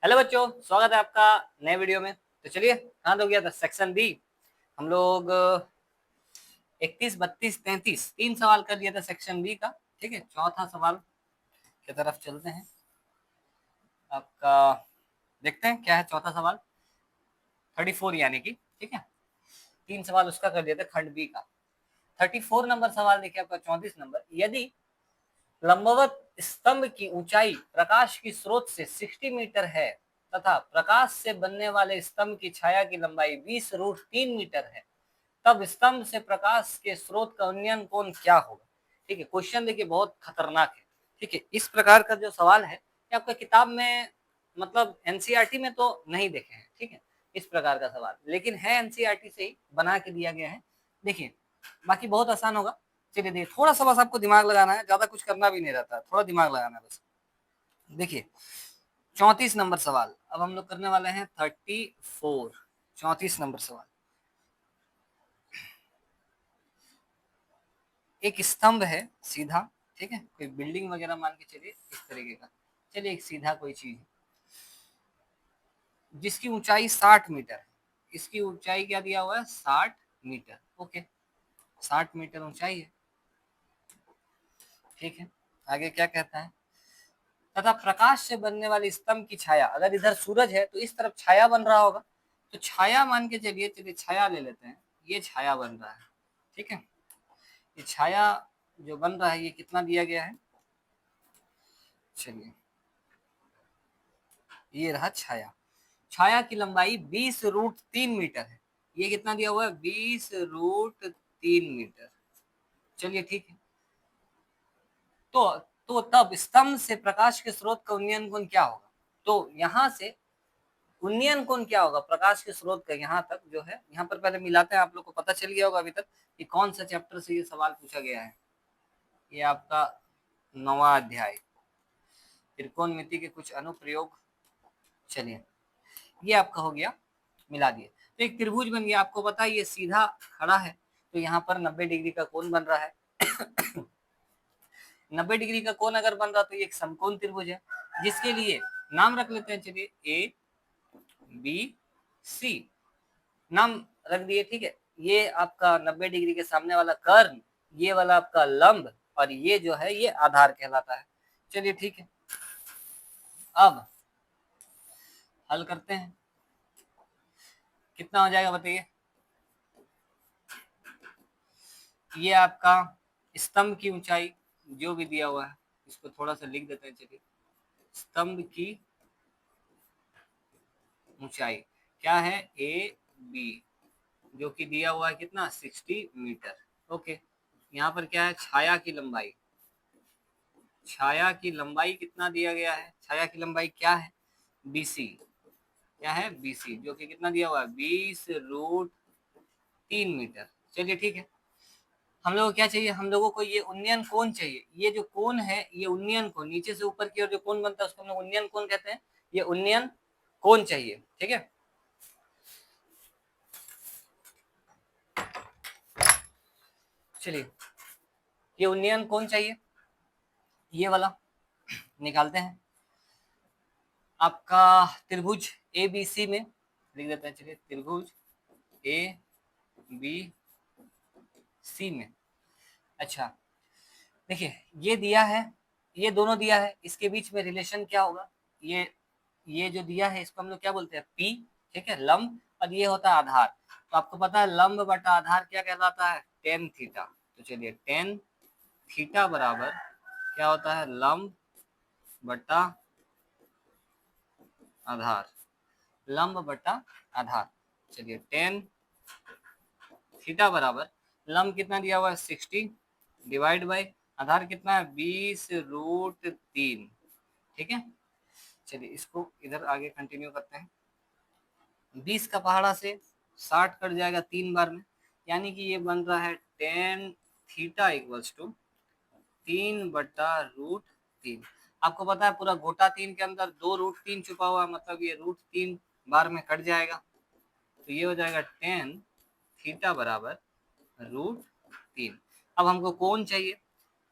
Hello बच्चों, स्वागत है आपका नए वीडियो में। तो चलिए, कहाँ हो गया था सेक्शन बी। हम लोग 31, 32, 33 तीन सवाल कर दिया था सेक्शन बी का। ठीक है, चौथा सवाल की तरफ चलते हैं। आपका देखते हैं क्या है चौथा सवाल। 34 यानी कि ठीक है, तीन सवाल उसका कर दिया था खंड बी का। 34 नंबर सवाल देखिए आपका। 34 नंबर, यदि लंबवत स्तंभ की ऊंचाई प्रकाश की स्रोत से 60 मीटर है तथा प्रकाश से बनने वाले स्तंभ की छाया की लंबाई 20√3 मीटर है, तब स्तंभ से प्रकाश के स्रोत का उन्नयन कोण क्या होगा। ठीक है, क्वेश्चन देखिए बहुत खतरनाक है। ठीक है, इस प्रकार का जो सवाल है ये आपका किताब में मतलब एनसीईआरटी में तो नहीं देखे हैं। ठीक है, इस प्रकार का सवाल लेकिन है एनसीईआरटी से ही बना के दिया गया है। देखिए, बाकी बहुत आसान होगा। चलिए देखिए, थोड़ा सा बस आपको दिमाग लगाना है, ज्यादा कुछ करना भी नहीं रहता, थोड़ा दिमाग लगाना है बस। देखिए 34 नंबर सवाल अब हम लोग करने वाले हैं। 34 34 नंबर सवाल। एक स्तंभ है सीधा, ठीक है, कोई बिल्डिंग वगैरह मान के चलिए इस तरीके का। चलिए एक सीधा कोई चीज जिसकी ऊंचाई 60 मीटर है। इसकी ऊंचाई क्या दिया हुआ है, 60 मीटर। ओके, 60 मीटर ऊंचाई है। ठीक है, आगे क्या कहता है, तथा प्रकाश से बनने वाली स्तंभ की छाया, अगर इधर सूरज है तो इस तरफ छाया बन रहा होगा। तो छाया मान के चलिए, छाया ले लेते हैं, ये छाया बन रहा है। ठीक है, ये छाया जो बन रहा है ये कितना दिया गया है, चलिए ये रहा छाया। छाया की लंबाई 20√3 मीटर है। ये कितना दिया हुआ है, 20√3 मीटर। चलिए ठीक है, तो तब स्तंभ से प्रकाश के स्रोत का उन्नयन कोण क्या होगा। तो यहां से उन्नयन कोण क्या होगा प्रकाश के स्रोत का, यहाँ तक जो है, यहाँ पर पहले मिलाते हैं। आप लोग को पता चल गया होगा अभी तक कि कौन सा चैप्टर से ये सवाल पूछा गया है। ये आपका 9वां अध्याय, त्रिकोणमिति के कुछ अनुप्रयोग। चलिए, ये आपका हो गया, मिला दिए। तो एक त्रिभुज बन गया। आपको पता है ये सीधा खड़ा है, तो यहाँ पर 90 डिग्री का कोण बन रहा है। 90 डिग्री का कोण अगर बन रहा तो ये एक समकोण त्रिभुज है, जिसके लिए नाम रख लेते हैं। चलिए ए बी सी नाम रख दिए। ठीक है, ये आपका 90 डिग्री के सामने वाला कर्ण, ये वाला आपका लंब, और ये जो है ये आधार कहलाता है। चलिए ठीक है, अब हल करते हैं। कितना हो जाएगा बताइए। ये आपका स्तंभ की ऊंचाई जो भी दिया हुआ है, इसको थोड़ा सा लिख देते हैं। चलिए, स्तंभ की ऊंचाई क्या है, ए बी, जो कि दिया हुआ है कितना, 60 मीटर। ओके, यहाँ पर क्या है, छाया की लंबाई। छाया की लंबाई कितना दिया गया है, छाया की लंबाई क्या है, बीसी। क्या है, बीसी, जो कि कितना दिया हुआ है, 20√3 मीटर। चलिए ठीक है, हम लोगों को क्या चाहिए, हम लोगों को ये उन्नयन कोण चाहिए। ये जो कोण है ये उन्नयन कोण, नीचे से ऊपर की ओर जो कोण बनता है उसको हम लोग उन्नयन कोण कहते हैं। ये उन्नयन कोण चाहिए। ठीक है, चलिए ये उन्नयन कोण चाहिए, ये वाला निकालते हैं। आपका त्रिभुज ए बी सी में लिख देते हैं। चलिए, त्रिभुज ए बी सी में। अच्छा, देखिए ये दिया है, ये दोनों दिया है, इसके बीच में रिलेशन क्या होगा, ये जो दिया है इसको हम लोग क्या बोलते हैं, पी। ठीक है, लंब, और ये होता है आधार। तो आपको पता है लंब बटा आधार क्या कहलाता है, टेन थीटा। तो चलिए टेन थीटा बराबर क्या होता है, लंब बटा आधार। लंब बटा आधार। चलिए टेन थीटा बराबर लंब कितना दिया हुआ है, 60, डिवाइड बाय आधार कितना है, 20√3। ठीक है, चलिए इसको इधर आगे कंटिन्यू करते हैं। 20 का पहाड़ा से 60 कट जाएगा 3 बार में, यानी कि ये बन रहा है टेन थीटा इक्वल्स टू 3/√3। आपको पता है पूरा गोटा 3 के अंदर 2√3 छुपा हुआ है, मतलब ये √3 बार में कट जाएगा। तो ये हो जाएगा टेन थीटा बराबर √3। अब हमको कोण चाहिए,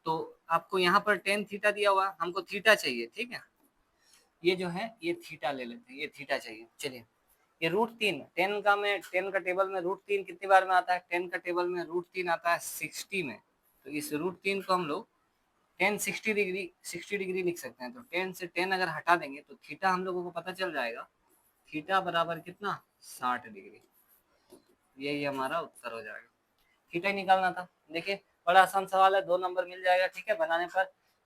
तो आपको यहाँ पर टेन थीटा दिया हुआ, हमको थीटा चाहिए। ठीक है, ये जो है ये थीटा ले लेते हैं, ये थीटा चाहिए। चलिए ये √3 10 का में 10 का टेबल में √3 कितनी बार में आता है? 10 का टेबल में √3 आता है 60 में। तो इस √3 को हम लोग 10 60 डिग्री लिख सकते हैं। तो 10 से 10 अगर हटा देंगे तो थीटा हम लोगों को पता चल जाएगा, थीटा बराबर कितना 60 डिग्री। यही हमारा उत्तर हो जाएगा। थीटा ही निकालना था। देखिए बड़ा आसान सवाल है, 2 नंबर मिल जाएगा ठीक है बनाने पर।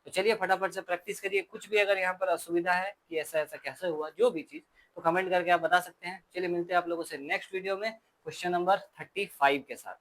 तो चलिए फटाफट से प्रैक्टिस करिए। कुछ भी अगर यहाँ पर असुविधा है कि ऐसा ऐसा कैसे हुआ जो भी चीज, तो कमेंट करके आप बता सकते हैं। चलिए मिलते हैं आप लोगों से नेक्स्ट वीडियो में क्वेश्चन नंबर 35 के साथ।